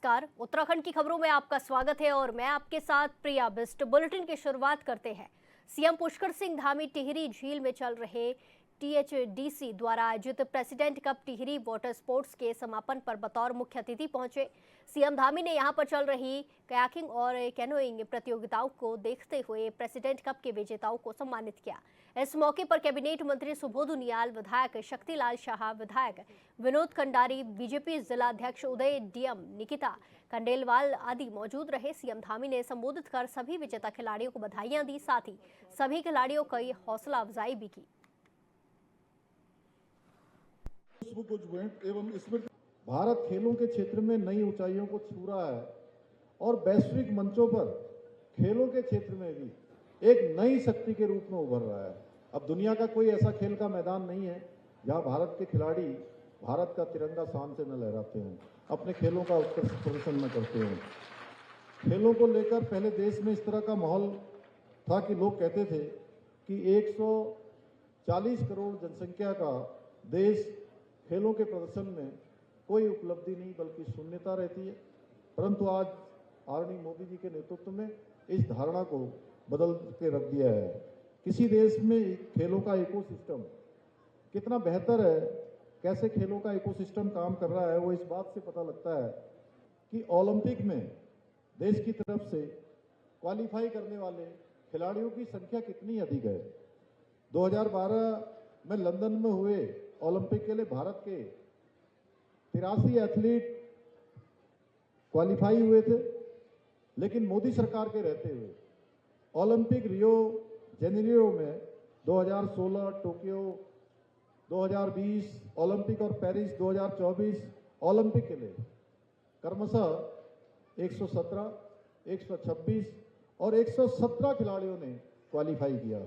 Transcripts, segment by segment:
नमस्कार। उत्तराखंड की खबरों में आपका स्वागत है और मैं आपके साथ प्रिया बिस्ट। बुलेटिन की शुरुआत करते हैं। सीएम पुष्कर सिंह धामी टिहरी झील में चल रहे टीएचडीसी द्वारा आयोजित president cup Tehri water sports के समापन पर बतौर मुख्य अतिथि पहुंचे। सीएम धामी ने यहां पर चल रही कयाकिंग और कैनोइंग प्रतियोगिताओं को देखते हुए प्रेसिडेंट कप के विजेताओं को सम्मानित किया। इस मौके पर कैबिनेट मंत्री सुबोध उनियाल, विधायक शक्तिलाल शाह, विधायक विनोद कंडारी, बीजेपी जिला अध्यक्ष उदय डीएम, निकिता कंडेलवाल आदि मौजूद रहे। सीएम धामी ने संबोधित कर सभी विजेता खिलाड़ियों को बधाइयां दी, साथ ही सभी खिलाड़ियों की हौसला अफजाई भी की। एवं इसमें भारत खेलों के क्षेत्र में नई ऊंचाइयों को छू रहा है और वैश्विक मंचों पर खेलों के क्षेत्र में भी एक नई शक्ति के रूप में उभर रहा है। अब दुनिया का कोई ऐसा खेल का मैदान नहीं है जहां भारत के खिलाड़ी भारत का तिरंगा शान से न लहराते हों, अपने खेलों का उत्कृष्ट प्रदर्शन न करते हों। खेलों को लेकर पहले देश में इस तरह का माहौल था कि लोग कहते थे कि 140 करोड़ जनसंख्या का देश, खेलों के प्रदर्शन में कोई उपलब्धि नहीं बल्कि शून्यता रहती है। परंतु आज आदरणीय मोदी जी के नेतृत्व में इस धारणा को बदल के रख दिया है। किसी देश में खेलों का इकोसिस्टम कितना बेहतर है, कैसे खेलों का इकोसिस्टम काम कर रहा है, वो इस बात से पता लगता है कि ओलंपिक में देश की तरफ से क्वालिफाई करने वाले खिलाड़ियों की संख्या कितनी अधिक है। 2012 में लंदन में हुए ओलंपिक के लिए भारत के 83 एथलीट क्वालिफाई हुए थे, लेकिन मोदी सरकार के रहते हुए ओलंपिक रियो जेनेरियो में 2016, टोक्यो 2020, ओलंपिक और पेरिस 2024 ओलंपिक के लिए क्रमशः 117, 126 और 117 खिलाड़ियों ने क्वालिफाई किया।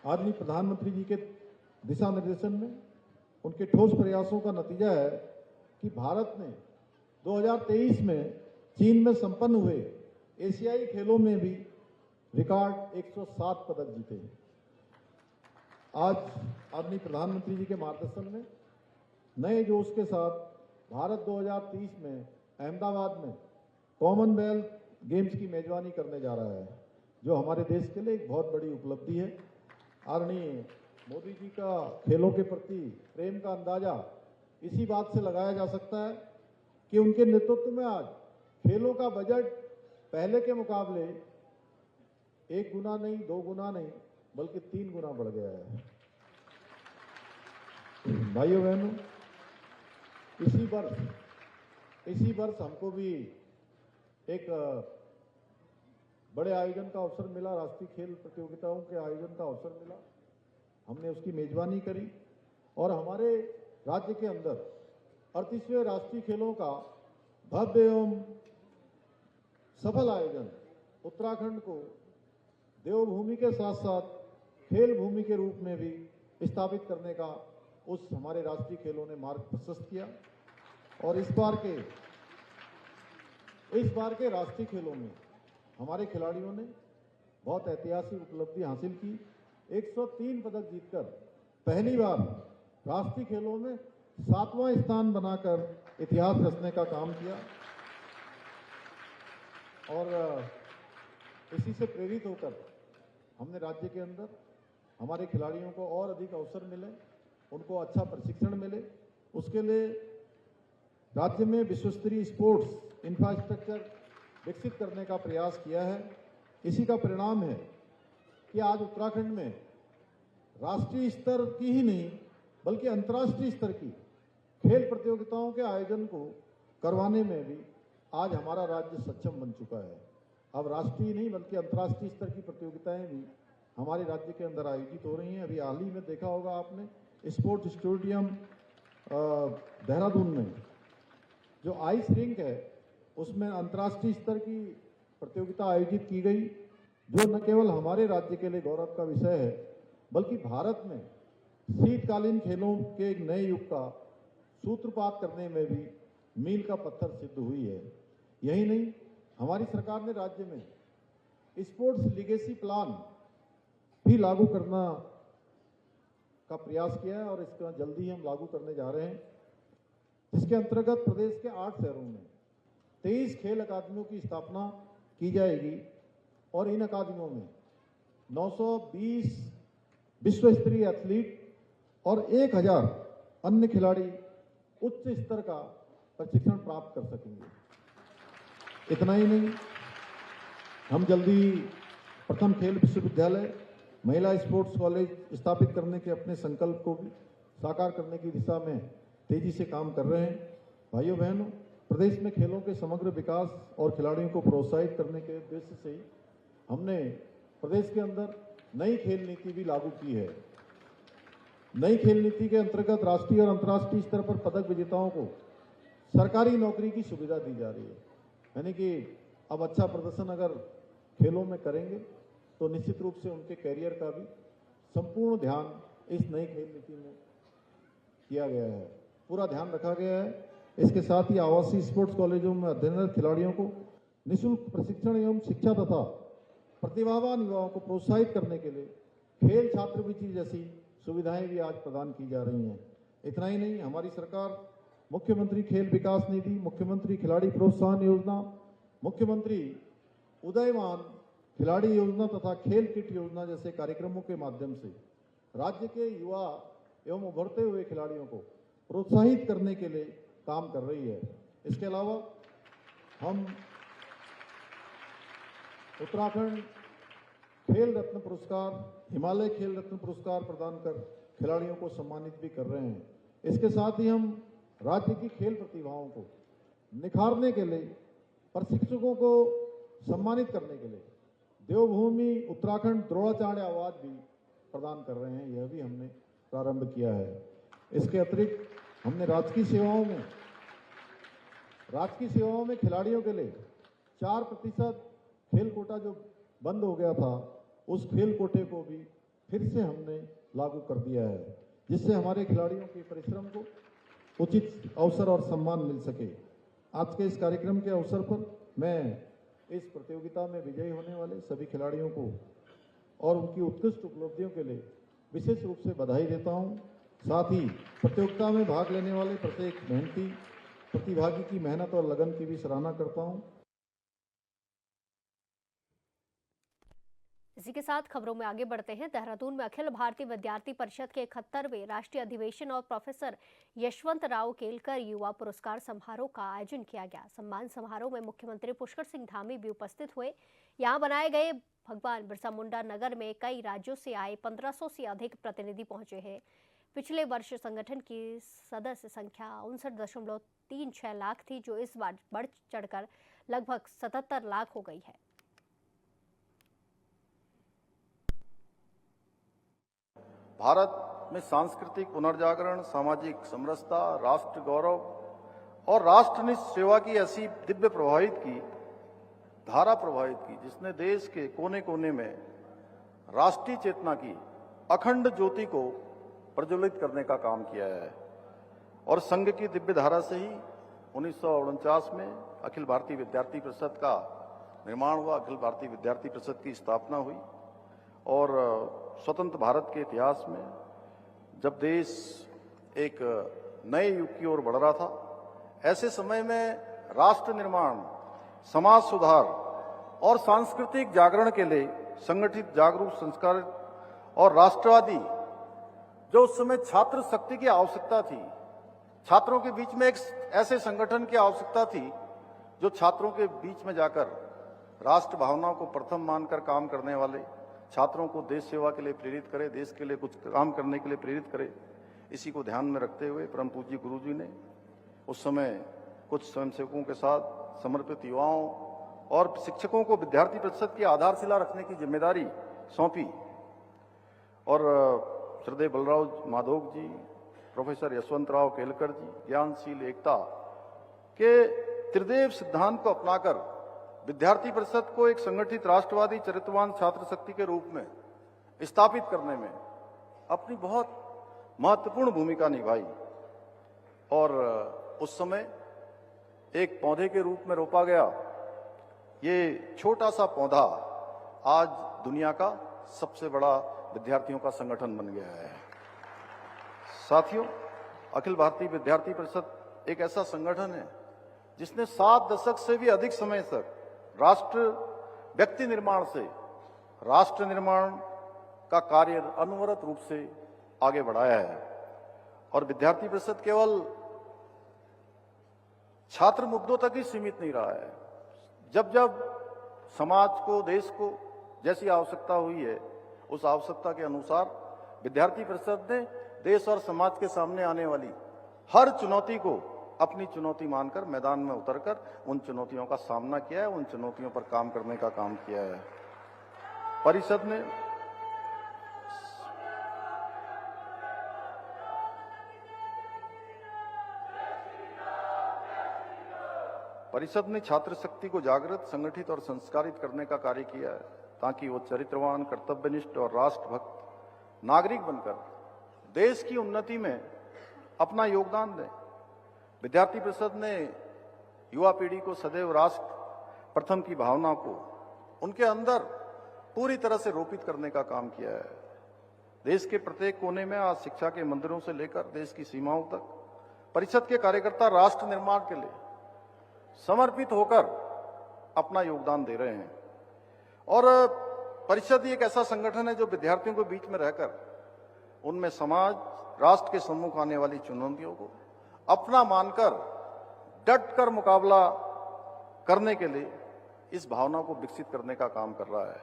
आदरणीय प्रधानमंत्री जी के दिशा निर्देशन में, उनके ठोस प्रयासों का नतीजा है कि भारत ने 2023 में चीन में संपन्न हुए एशियाई खेलों में भी रिकॉर्ड 107 पदक जीते। आज आदरणीय प्रधानमंत्री जी के मार्गदर्शन में नए जोश के साथ भारत 2030 में अहमदाबाद में कॉमनवेल्थ गेम्स की मेजबानी करने जा रहा है, जो हमारे देश के लिए एक बहुत बड़ी उपलब्धि है। आदरणीय मोदी जी का खेलों के प्रति प्रेम का अंदाजा इसी बात से लगाया जा सकता है कि उनके नेतृत्व में आज खेलों का बजट पहले के मुकाबले 1 गुना नहीं, 2 गुना नहीं, बल्कि 3 गुना बढ़ गया है। भाइयों बहनों, इसी वर्ष हमको भी एक बड़े आयोजन का अवसर मिला, राष्ट्रीय खेल प्रतियोगिताओं के आयोजन का अवसर मिला। हमने उसकी मेजबानी करी और हमारे राज्य के अंदर 38वें राष्ट्रीय खेलों का भव्य एवं सफल आयोजन उत्तराखंड को देवभूमि के साथ साथ खेल भूमि के रूप में भी स्थापित करने का उस हमारे राष्ट्रीय खेलों ने मार्ग प्रशस्त किया। और इस बार के राष्ट्रीय खेलों में हमारे खिलाड़ियों ने बहुत ऐतिहासिक उपलब्धि हासिल की। 103 पदक जीतकर पहली बार राष्ट्रीय खेलों में 7वां स्थान बनाकर इतिहास रचने का काम किया। और इसी से प्रेरित होकर हमने राज्य के अंदर हमारे खिलाड़ियों को और अधिक अवसर मिले, उनको अच्छा प्रशिक्षण मिले। उसके लिए राज्य में विश्वस्तरीय स्पोर्ट्स इंफ्रास्ट्रक्चर विकसित करने का प्रयास किया है। इसी का परिणाम है कि आज उत्तराखंड में राष्ट्रीय स्तर की ही नहीं बल्कि अंतर्राष्ट्रीय स्तर की खेल प्रतियोगिताओं के आयोजन को करवाने में भी आज हमारा राज्य सक्षम बन चुका है। अब राष्ट्रीय नहीं बल्कि अंतर्राष्ट्रीय स्तर की प्रतियोगिताएं भी हमारे राज्य के अंदर आयोजित हो रही हैं। अभी हाल ही में देखा होगा आपने स्पोर्ट्स स्टेडियम देहरादून में जो आइस रिंक है, उसमें अंतर्राष्ट्रीय स्तर की प्रतियोगिता आयोजित की गई, जो न केवल हमारे राज्य के लिए गौरव का विषय है बल्कि भारत में शीतकालीन खेलों के एक नए युग का सूत्रपात करने में भी मील का पत्थर सिद्ध हुई है। यही नहीं, हमारी सरकार ने राज्य में स्पोर्ट्स लीगेसी प्लान भी लागू करना का प्रयास किया है और इसका जल्दी ही हम लागू करने जा रहे हैं। जिसके अंतर्गत प्रदेश के 8 शहरों में 23 खेल अकादमियों की स्थापना की जाएगी और इन अकादमियों में 920 विश्व स्तरीय एथलीट और 1000 अन्य खिलाड़ी उच्च स्तर का प्रशिक्षण प्राप्त कर सकेंगे। इतना ही नहीं, हम जल्दी प्रथम खेल विश्वविद्यालय, महिला स्पोर्ट्स कॉलेज स्थापित करने के अपने संकल्प को भी साकार करने की दिशा में तेजी से काम कर रहे हैं। भाइयों बहनों, प्रदेश में खेलों के समग्र विकास और खिलाड़ियों को प्रोत्साहित करने के उद्देश्य से ही हमने प्रदेश के अंदर नई खेल नीति भी लागू की है। नई खेल नीति के अंतर्गत राष्ट्रीय और अंतर्राष्ट्रीय स्तर पर पदक विजेताओं को सरकारी नौकरी की सुविधा दी जा रही है। यानी कि अब अच्छा प्रदर्शन अगर खेलों में करेंगे तो निश्चित रूप से उनके कैरियर का भी संपूर्ण ध्यान इस नई खेल नीति में किया गया है, पूरा ध्यान रखा गया है। इसके साथ ही आवासीय स्पोर्ट्स कॉलेजों में अध्ययनरत खिलाड़ियों को निःशुल्क प्रशिक्षण एवं शिक्षा तथा प्रतिभावान युवाओं को प्रोत्साहित करने के लिए खेल छात्रवृत्ति जैसी सुविधाएं भी आज प्रदान की जा रही हैं। इतना ही नहीं, हमारी सरकार मुख्यमंत्री खेल विकास निधि, मुख्यमंत्री खिलाड़ी प्रोत्साहन योजना, मुख्यमंत्री उदयमान खिलाड़ी योजना तथा खेल किट योजना जैसे कार्यक्रमों के माध्यम से राज्य के युवा एवं उभरते हुए खिलाड़ियों को प्रोत्साहित करने के लिए काम कर रही है। इसके अलावा हम उत्तराखंड खेल रत्न पुरस्कार, हिमालय खेल रत्न पुरस्कार प्रदान कर खिलाड़ियों को सम्मानित भी कर रहे हैं। इसके साथ ही हम राज्य की खेल प्रतिभाओं को निखारने के लिए, प्रशिक्षकों को सम्मानित करने के लिए देवभूमि उत्तराखंड द्रोणाचार्य अवार्ड भी प्रदान कर रहे हैं। यह भी हमने प्रारंभ किया है। इसके अतिरिक्त हमने राजकीय सेवाओं में खिलाड़ियों के लिए 4% खेल कोटा जो बंद हो गया था, उस खेल कोटे को भी फिर से हमने लागू कर दिया है, जिससे हमारे खिलाड़ियों के परिश्रम को उचित अवसर और सम्मान मिल सके। आज के इस कार्यक्रम के अवसर पर मैं इस प्रतियोगिता में विजयी होने वाले सभी खिलाड़ियों को और उनकी उत्कृष्ट उपलब्धियों के लिए विशेष रूप से बधाई देता हूं। साथ ही प्रतियोगिता में भाग लेने वाले प्रत्येक मेहनती प्रतिभागी की मेहनत और लगन की भी सराहना करता हूं। इसी के साथ खबरों में आगे बढ़ते हैं। देहरादून में अखिल भारतीय विद्यार्थी परिषद के 71वें राष्ट्रीय अधिवेशन और प्रोफेसर यशवंत राव केलकर युवा पुरस्कार समारोह का आयोजन किया गया। सम्मान समारोह में मुख्यमंत्री पुष्कर सिंह धामी भी उपस्थित हुए। यहां बनाए गए भगवान बिरसा मुंडा नगर में कई राज्यों से आए 1500 से अधिक प्रतिनिधि पहुंचे हैं। पिछले वर्ष संगठन की सदस्य संख्या 59.36 लाख थी, जो इस बार बढ़ चढ़कर लगभग 77 लाख हो गई है। भारत में सांस्कृतिक पुनर्जागरण, सामाजिक समरसता, राष्ट्र गौरव और राष्ट्रनिष्ठ सेवा की ऐसी दिव्य धारा प्रवाहित की, जिसने देश के कोने कोने में राष्ट्रीय चेतना की अखंड ज्योति को प्रज्वलित करने का काम किया है। और संघ की दिव्य धारा से ही 1949 में अखिल भारतीय विद्यार्थी परिषद का निर्माण हुआ, अखिल भारतीय विद्यार्थी परिषद की स्थापना हुई। और स्वतंत्र भारत के इतिहास में जब देश एक नए युग की ओर बढ़ रहा था, ऐसे समय में राष्ट्र निर्माण, समाज सुधार और सांस्कृतिक जागरण के लिए संगठित, जागरूक, संस्कारित और राष्ट्रवादी जो उस समय छात्र शक्ति की आवश्यकता थी, छात्रों के बीच में एक ऐसे संगठन की आवश्यकता थी जो छात्रों के बीच में जाकर राष्ट्र भावनाओं को प्रथम मानकर काम करने वाले, छात्रों को देश सेवा के लिए प्रेरित करे, देश के लिए कुछ काम करने के लिए प्रेरित करे। इसी को ध्यान में रखते हुए परम पूज्य गुरुजी ने उस समय कुछ स्वयंसेवकों के साथ समर्पित युवाओं और शिक्षकों को विद्यार्थी परिषद की आधारशिला रखने की जिम्मेदारी सौंपी। और श्रद्धेय बलराव माधोक जी, प्रोफेसर यशवंत राव केलकर जी ज्ञानशील एकता के त्रिदेव सिद्धांत को अपनाकर विद्यार्थी परिषद को एक संगठित राष्ट्रवादी चरित्रवान छात्र शक्ति के रूप में स्थापित करने में अपनी बहुत महत्वपूर्ण भूमिका निभाई। और उस समय एक पौधे के रूप में रोपा गया ये छोटा सा पौधा आज दुनिया का सबसे बड़ा विद्यार्थियों का संगठन बन गया है। साथियों, अखिल भारतीय विद्यार्थी परिषद एक ऐसा संगठन है जिसने 7 दशक से भी अधिक समय तक राष्ट्र व्यक्ति निर्माण से राष्ट्र निर्माण का कार्य अनवरत रूप से आगे बढ़ाया है। और विद्यार्थी परिषद केवल छात्र मुद्दों तक ही सीमित नहीं रहा है। जब जब समाज को, देश को जैसी आवश्यकता हुई है, उस आवश्यकता के अनुसार विद्यार्थी परिषद ने देश और समाज के सामने आने वाली हर चुनौती को अपनी चुनौती मानकर मैदान में उतरकर उन चुनौतियों का सामना किया है, उन चुनौतियों पर काम करने का काम किया है। परिषद ने छात्र शक्ति को जागृत, संगठित और संस्कारित करने का कार्य किया है ताकि वो चरित्रवान, कर्तव्यनिष्ठ और राष्ट्रभक्त नागरिक बनकर देश की उन्नति में अपना योगदान दें। विद्यार्थी परिषद ने युवा पीढ़ी को सदैव राष्ट्र प्रथम की भावना को उनके अंदर पूरी तरह से रोपित करने का काम किया है। देश के प्रत्येक कोने में आज शिक्षा के मंदिरों से लेकर देश की सीमाओं तक परिषद के कार्यकर्ता राष्ट्र निर्माण के लिए समर्पित होकर अपना योगदान दे रहे हैं। और परिषद एक ऐसा संगठन है जो विद्यार्थियों के बीच में रहकर उनमें समाज, राष्ट्र के सम्मुख आने वाली चुनौतियों को अपना मानकर डट कर मुकाबला करने के लिए इस भावना को विकसित करने का काम कर रहा है।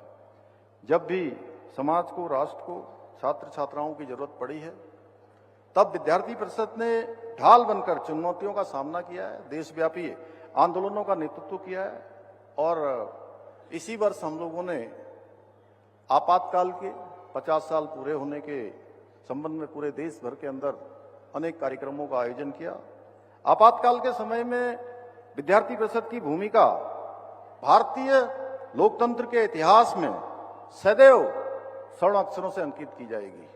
जब भी समाज को, राष्ट्र को, छात्र छात्राओं की जरूरत पड़ी है, तब विद्यार्थी परिषद ने ढाल बनकर चुनौतियों का सामना किया है, देशव्यापी आंदोलनों का नेतृत्व किया है। और इसी वर्ष हम लोगों ने आपातकाल के 50 साल पूरे होने के संबंध में पूरे देश भर के अंदर अनेक कार्यक्रमों का आयोजन किया। आपातकाल के समय में विद्यार्थी परिषद की भूमिका भारतीय लोकतंत्र के इतिहास में सदैव स्वर्ण अक्षरों से अंकित की जाएगी।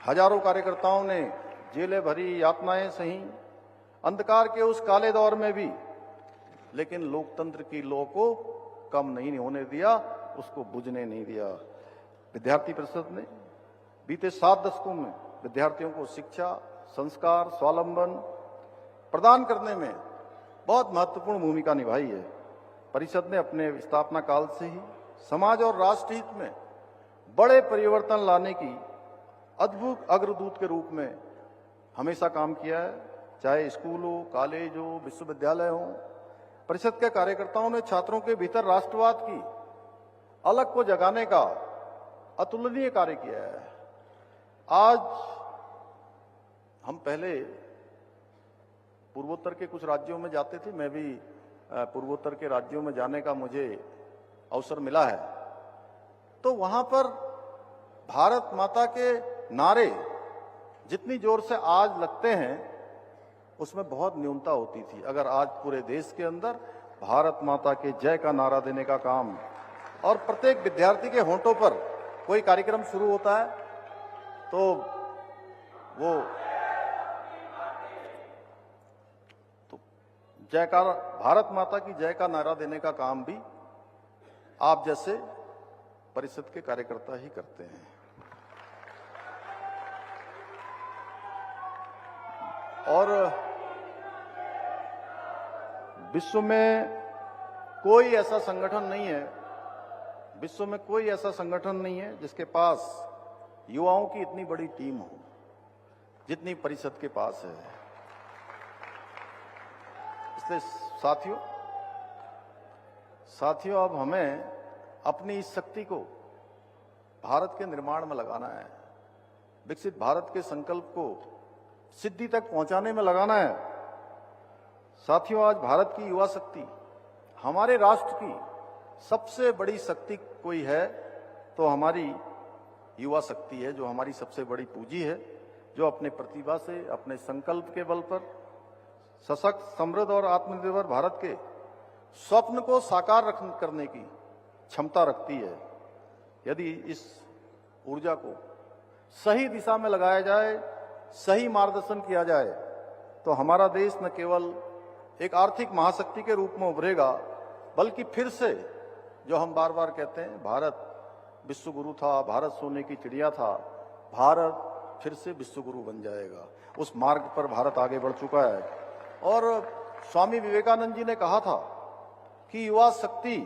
हजारों कार्यकर्ताओं ने जेलें भरी, यातनाएं सही, अंधकार के उस काले दौर में भी, लेकिन लोकतंत्र की लौ को कम नहीं होने दिया, उसको बुझने नहीं दिया। विद्यार्थी परिषद ने बीते 7 दशकों में विद्यार्थियों को शिक्षा, संस्कार, स्वावलंबन प्रदान करने में बहुत महत्वपूर्ण भूमिका निभाई है। परिषद ने अपने स्थापना काल से ही समाज और राष्ट्र हित में बड़े परिवर्तन लाने की अद्भुत अग्रदूत के रूप में हमेशा काम किया है। चाहे स्कूल हो, कॉलेज हो, विश्वविद्यालय हो, परिषद के कार्यकर्ताओं ने छात्रों के भीतर राष्ट्रवाद की अलग को जगाने का अतुलनीय कार्य किया है। आज हम पहले पूर्वोत्तर के कुछ राज्यों में जाते थे, मैं भी पूर्वोत्तर के राज्यों में जाने का मुझे अवसर मिला है, तो वहां पर भारत माता के नारे जितनी जोर से आज लगते हैं उसमें बहुत न्यूनता होती थी। अगर आज पूरे देश के अंदर भारत माता के जय का नारा देने का काम और प्रत्येक विद्यार्थी के होंठों पर कोई कार्यक्रम शुरू होता है तो वो जयकार, भारत माता की जय का नारा देने का काम भी आप जैसे परिषद के कार्यकर्ता ही करते हैं। और विश्व में कोई ऐसा संगठन नहीं है, विश्व में कोई ऐसा संगठन नहीं है जिसके पास युवाओं की इतनी बड़ी टीम हो जितनी परिषद के पास है। इसलिए साथियों अब हमें अपनी इस शक्ति को भारत के निर्माण में लगाना है, विकसित भारत के संकल्प को सिद्धि तक पहुंचाने में लगाना है। साथियों, आज भारत की युवा शक्ति, हमारे राष्ट्र की सबसे बड़ी शक्ति कोई है तो हमारी युवा शक्ति है, जो हमारी सबसे बड़ी पूंजी है, जो अपने प्रतिभा से, अपने संकल्प के बल पर सशक्त, समृद्ध और आत्मनिर्भर भारत के स्वप्न को साकार करने की क्षमता रखती है। यदि इस ऊर्जा को सही दिशा में लगाया जाए, सही मार्गदर्शन किया जाए, तो हमारा देश न केवल एक आर्थिक महाशक्ति के रूप में उभरेगा, बल्कि फिर से जो हम बार बार कहते हैं, भारत विश्वगुरु था, भारत सोने की चिड़िया था, भारत फिर से विश्वगुरु बन जाएगा। उस मार्ग पर भारत आगे बढ़ चुका है। और स्वामी विवेकानंद जी ने कहा था कि युवा शक्ति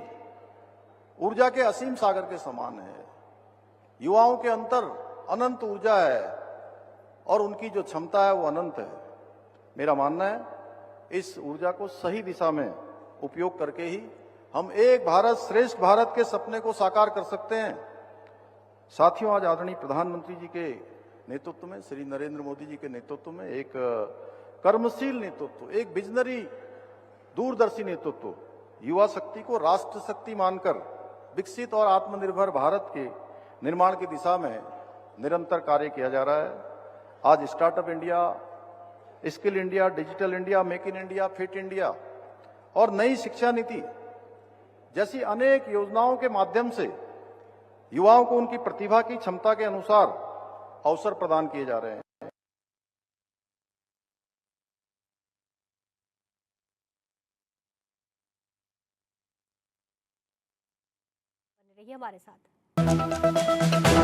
ऊर्जा के असीम सागर के समान है। युवाओं के अंतर अनंत ऊर्जा है और उनकी जो क्षमता है वो अनंत है। मेरा मानना है इस ऊर्जा को सही दिशा में उपयोग करके ही हम एक भारत श्रेष्ठ भारत के सपने को साकार कर सकते हैं। साथियों, आज आदरणीय प्रधानमंत्री जी के नेतृत्व में, श्री नरेंद्र मोदी जी के नेतृत्व में एक कर्मशील नेतृत्व, एक विजनरी दूरदर्शी नेतृत्व, युवा शक्ति को राष्ट्र शक्ति मानकर विकसित और आत्मनिर्भर भारत के निर्माण की दिशा में निरंतर कार्य किया जा रहा है। आज startup India, skill India, digital India, make in India, fit India और नई शिक्षा नीति जैसी अनेक योजनाओं के माध्यम से युवाओं को उनकी प्रतिभा की क्षमता के अनुसार अवसर प्रदान किए जा रहे हैं। बने रहिए हमारे साथ।